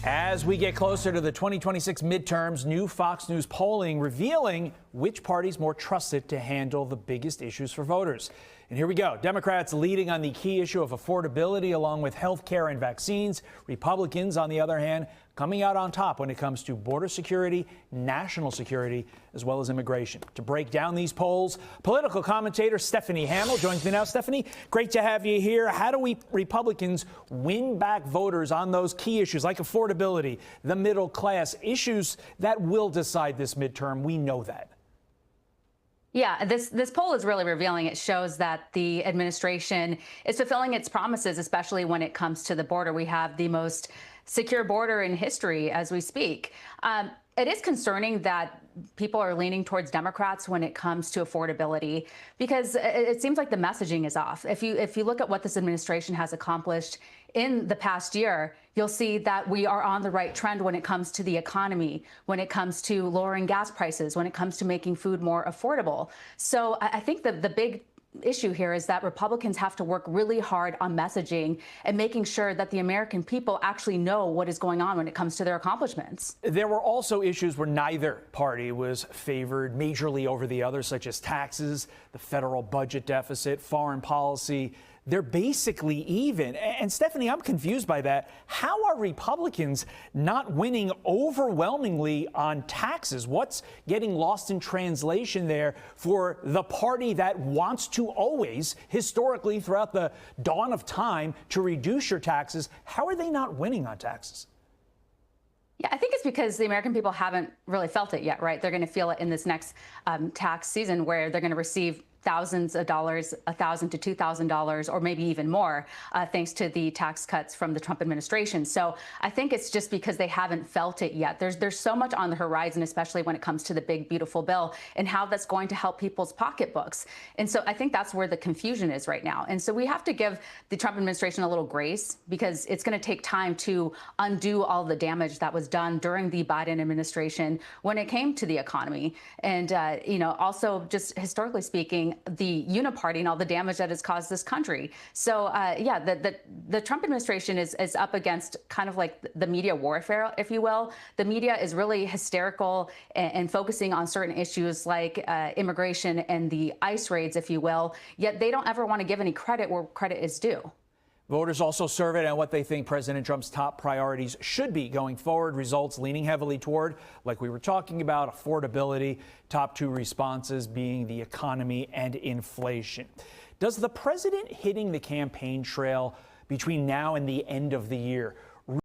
As we get closer to the 2026 midterms, new Fox News polling revealing which party's more trusted to handle the biggest issues for voters. And here we go. Democrats leading on the key issue of affordability along with health care and vaccines. Republicans, on the other hand, coming out on top when it comes to border security, national security, as well as immigration. To break down these polls, political commentator Stephanie Hamill joins me now. Stephanie, great to have you here. How do we Republicans win back voters on those key issues like affordability, the middle class, issues that will decide this midterm? We know that. Yeah, this poll is really revealing. It shows that the administration is fulfilling its promises, especially when it comes to the border. We have the most secure border in history as we speak. It is concerning that people are leaning towards Democrats when it comes to affordability, because it seems like the messaging is off. If you look at what this administration has accomplished in the past year, you'll see that we are on the right trend when it comes to the economy, when it comes to lowering gas prices, when it comes to making food more affordable. So I think that the big issue here is that Republicans have to work really hard on messaging and making sure that the American people actually know what is going on when it comes to their accomplishments. There were also issues where neither party was favored majorly over the other, such as taxes, the federal budget deficit, foreign policy. They're basically even. And Stephanie, I'm confused by that. How are Republicans not winning overwhelmingly on taxes? What's getting lost in translation there for the party that wants to always, historically, throughout the dawn of time, to reduce your taxes? How are they not winning on taxes? Yeah, I think it's because the American people haven't really felt it yet, right? They're going to feel it in this next tax season, where they're going to receive thousands of dollars, $1,000 to $2,000, or maybe even more, thanks to the tax cuts from the Trump administration. So I think it's just because they haven't felt it yet. There's so much on the horizon, especially when it comes to the big, beautiful bill and how that's going to help people's pocketbooks. And so I think that's where the confusion is right now. And so we have to give the Trump administration a little grace, because it's going to take time to undo all the damage that was done during the Biden administration when it came to the economy. And, also just historically speaking, the uniparty and all the damage that has caused this country. So, the Trump administration is up against kind of like the media warfare, if you will. The media is really hysterical and focusing on certain issues like immigration and the ICE raids, if you will, yet they don't ever want to give any credit where credit is due. Voters also surveyed on what they think President Trump's top priorities should be going forward. Results leaning heavily toward, like we were talking about, affordability. Top two responses being the economy and inflation. Does the president hitting the campaign trail between now and the end of the year